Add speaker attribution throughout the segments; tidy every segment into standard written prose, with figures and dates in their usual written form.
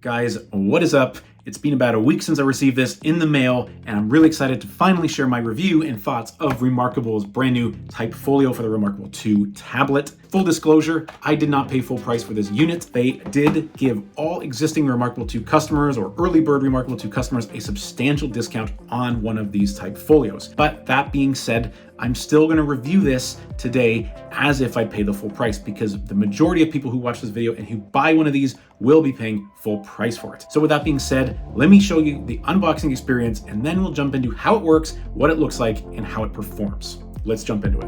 Speaker 1: Guys, what is up? It's been about a week since I received this in the mail, and I'm really excited to finally share my review and thoughts of reMarkable's brand new Type Folio for the reMarkable 2 tablet. Full disclosure, I did not pay full price for this unit. They did give all existing reMarkable 2 customers or early bird reMarkable 2 customers a substantial discount on one of these Type Folios. But that being said, I'm still going to review this today as if I pay the full price, because the majority of people who watch this video and who buy one of these will be paying full price for it. So with that being said, let me show you the unboxing experience, and then we'll jump into how it works, what it looks like, and how it performs. Let's jump into it.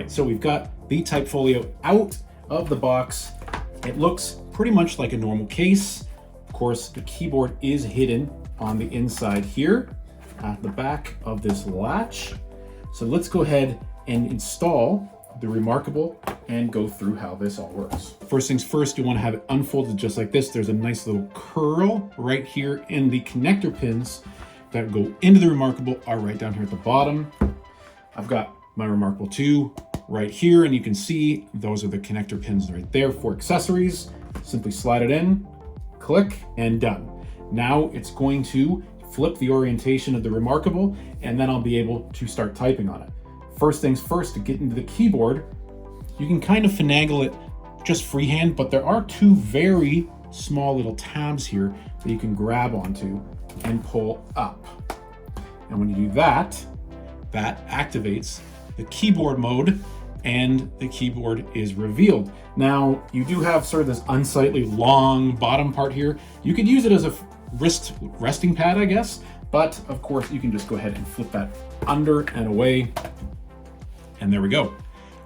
Speaker 1: So we've got the Type Folio out of the box. It looks pretty much like a normal case. Of course, the keyboard is hidden on the inside here at the back of this latch. So let's go ahead and install the reMarkable and go through how this all works. First things first, you want to have it unfolded just like this. There's a nice little curl right here, and the connector pins that go into the reMarkable are right down here at the bottom. I've got my reMarkable 2 right here, and you can see those are the connector pins right there for accessories. Simply slide it in, click, and done. Now it's going to flip the orientation of the reMarkable, and then I'll be able to start typing on it. First things first, to get into the keyboard, you can kind of finagle it just freehand, but there are two very small little tabs here that you can grab onto and pull up. And when you do that, that activates the keyboard mode, and the keyboard is revealed. Now, you do have sort of this unsightly long bottom part here. You could use it as a resting pad, I guess, but of course you can just go ahead and flip that under and away. And there we go.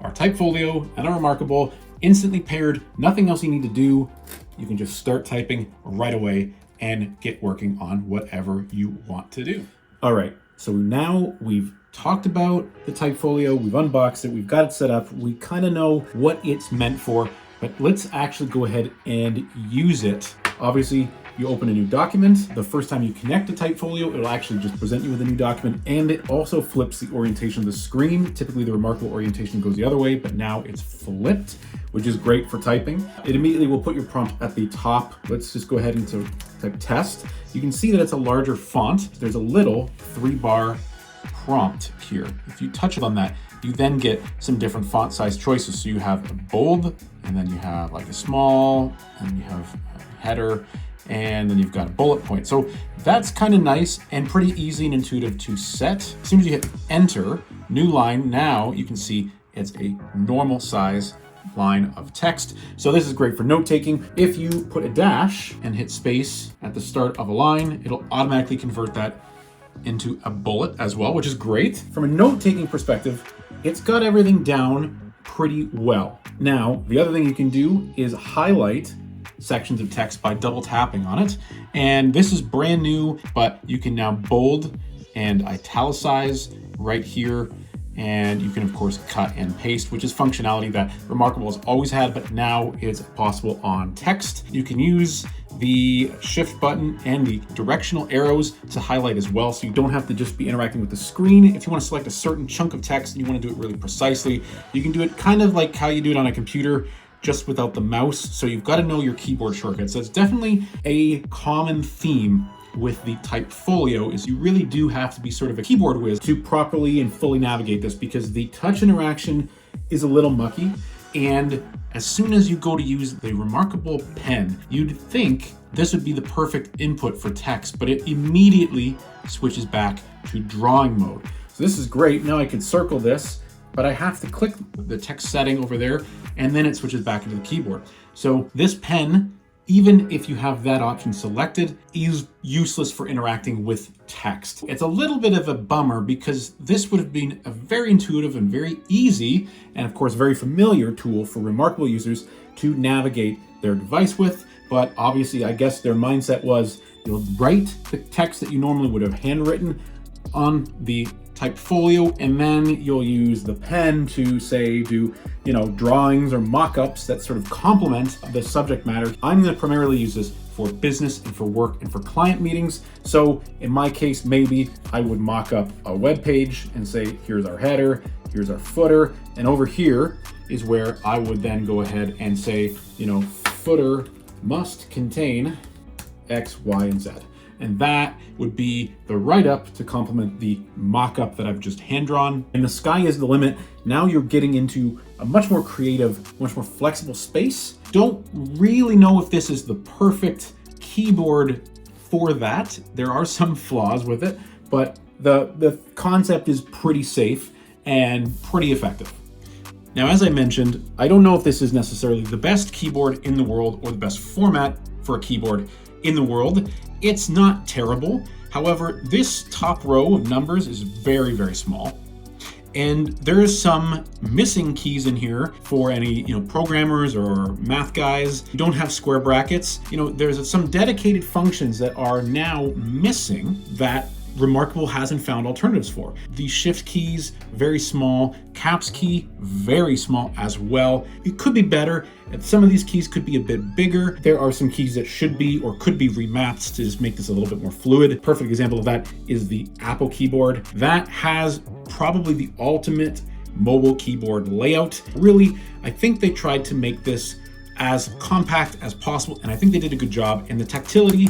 Speaker 1: Our Type Folio and our reMarkable instantly paired, nothing else you need to do. You can just start typing right away and get working on whatever you want to do. All right, so now we've talked about the Type Folio, we've unboxed it, we've got it set up, we kind of know what it's meant for, but let's actually go ahead and use it. Obviously, you open a new document. The first time you connect the Type Folio, it'll actually just present you with a new document, and it also flips the orientation of the screen. Typically, the reMarkable orientation goes the other way, but now it's flipped, which is great for typing. It immediately will put your prompt at the top. Let's just go ahead and type test. You can see that it's a larger font. There's a little 3-bar prompt here. If you touch on that, you then get some different font size choices. So you have a bold, and then you have like a small, and you have a header, and then you've got a bullet point. So that's kind of nice and pretty easy and intuitive to set. As soon as you hit enter, new line, now you can see it's a normal size line of text. So this is great for note taking. If you put a dash and hit space at the start of a line, it'll automatically convert that into a bullet as well, which is great. From a note-taking perspective, it's got everything down pretty well. Now, the other thing you can do is highlight sections of text by double tapping on it. And this is brand new, but you can now bold and italicize right here. And you can, of course, cut and paste, which is functionality that reMarkable has always had, but now it's possible on text. You can use the shift button and the directional arrows to highlight as well, so you don't have to just be interacting with the screen. If you want to select a certain chunk of text and you want to do it really precisely, you can do it kind of like how you do it on a computer, just without the mouse. So you've got to know your keyboard shortcuts. So it's definitely a common theme with the Type Folio, is you really do have to be sort of a keyboard whiz to properly and fully navigate this, because the touch interaction is a little mucky. And as soon as you go to use the reMarkable pen, you'd think this would be the perfect input for text, but it immediately switches back to drawing mode. So this is great. Now I can circle this, but I have to click the text setting over there, and then it switches back into the keyboard. So this pen even if you have that option selected, is useless for interacting with text. It's a little bit of a bummer because this would have been a very intuitive and very easy, and of course very familiar tool for reMarkable users to navigate their device with. But obviously, I guess their mindset was you'll write the text that you normally would have handwritten on the type folio, and then you'll use the pen to say do drawings or mock-ups that sort of complement the subject matter. I'm going to primarily use this for business and for work and for client meetings. So in my case, maybe I would mock up a web page and say, here's our header, here's our footer, and over here is where I would then go ahead and say, footer must contain X, Y, and Z. And that would be the write-up to complement the mock-up that I've just hand-drawn. And the sky is the limit. Now you're getting into a much more creative, much more flexible space. Don't really know if this is the perfect keyboard for that. There are some flaws with it, but the concept is pretty safe and pretty effective. Now, as I mentioned, I don't know if this is necessarily the best keyboard in the world or the best format for a keyboard in the world. It's not terrible. However, this top row of numbers is very, very small. And there is some missing keys in here for any, programmers or math guys. You don't have square brackets. There's some dedicated functions that are now missing that reMarkable hasn't found alternatives for. The shift keys, very small. Caps key, very small as well. It could be better. Some of these keys could be a bit bigger. There are some keys that should be or could be remapped to just make this a little bit more fluid. Perfect example of that is the Apple keyboard. That has probably the ultimate mobile keyboard layout. Really, I think they tried to make this as compact as possible, and I think they did a good job. And the tactility,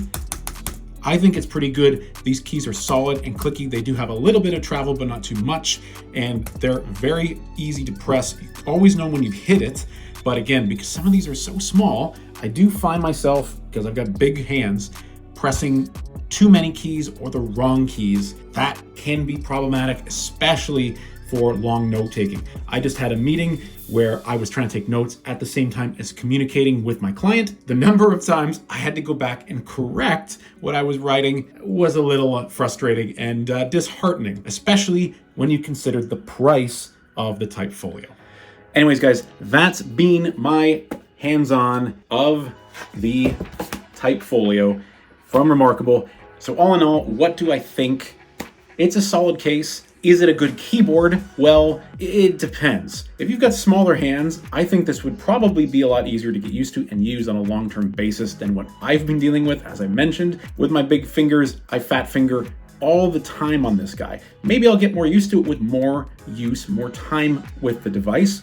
Speaker 1: I think it's pretty good. These keys are solid and clicky. They do have a little bit of travel, but not too much. And they're very easy to press. You always know when you've hit it. But again, because some of these are so small, I do find myself, because I've got big hands, pressing too many keys or the wrong keys. That can be problematic, especially for long note taking. I just had a meeting where I was trying to take notes at the same time as communicating with my client. The number of times I had to go back and correct what I was writing was a little frustrating and disheartening, especially when you consider the price of the type folio. Anyways, guys, that's been my hands-on of the type folio from reMarkable. So all in all, what do I think? It's a solid case. Is it a good keyboard? Well, it depends. If you've got smaller hands, I think this would probably be a lot easier to get used to and use on a long-term basis than what I've been dealing with. As I mentioned, with my big fingers, I fat finger all the time on this guy. Maybe I'll get more used to it with more use, more time with the device.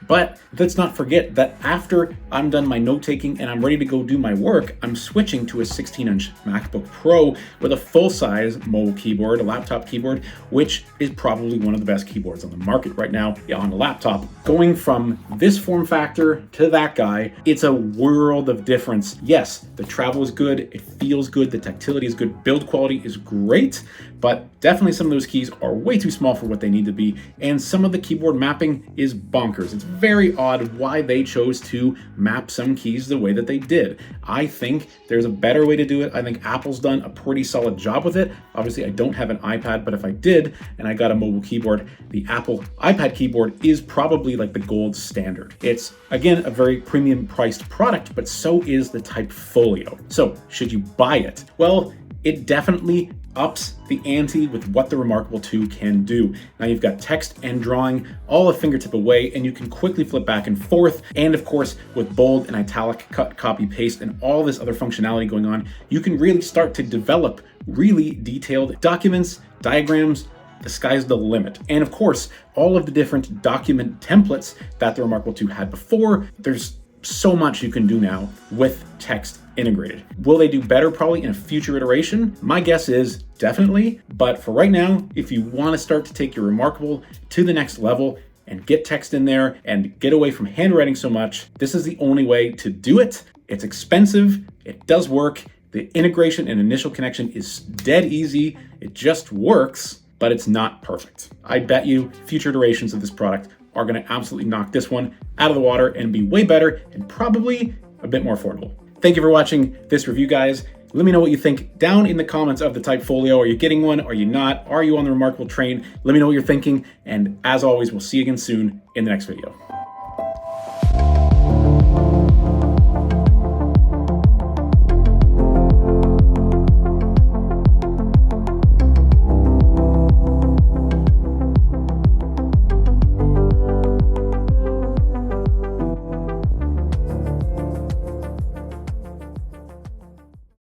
Speaker 1: But let's not forget that after I'm done my note-taking and I'm ready to go do my work, I'm switching to a 16-inch MacBook Pro with a full-size mobile keyboard, a laptop keyboard, which is probably one of the best keyboards on the market right now on a laptop. Going from this form factor to that guy, it's a world of difference. Yes, the travel is good, it feels good, the tactility is good, build quality is great, but definitely some of those keys are way too small for what they need to be, and some of the keyboard mapping is bonkers. It's very odd why they chose to map some keys the way that they did. I think there's a better way to do it. I think Apple's done a pretty solid job with it. Obviously, I don't have an iPad, but if I did and I got a mobile keyboard, the Apple iPad keyboard is probably like the gold standard. It's, again, a very premium priced product, but so is the Type Folio. So should you buy it? Well, it definitely ups the ante with what the reMarkable 2 can do. Now you've got text and drawing all a fingertip away, and you can quickly flip back and forth. And of course, with bold and italic, cut, copy, paste, and all this other functionality going on, you can really start to develop really detailed documents, diagrams. The sky's the limit. And of course, all of the different document templates that the reMarkable 2 had before, there's so much you can do now with text integrated. Will they do better probably in a future iteration? My guess is definitely, but for right now, if you want to start to take your reMarkable to the next level and get text in there and get away from handwriting so much, this is the only way to do it. It's expensive, it does work, the integration and initial connection is dead easy, it just works, but it's not perfect. I bet you future iterations of this product are going to absolutely knock this one out of the water and be way better and probably a bit more affordable. thank you for watching this review, guys. Let me know what you think down in the comments of the Type Folio. Are you getting one? Are you not? Are you on the reMarkable train? Let me know what you're thinking. And as always, we'll see you again soon in the next video.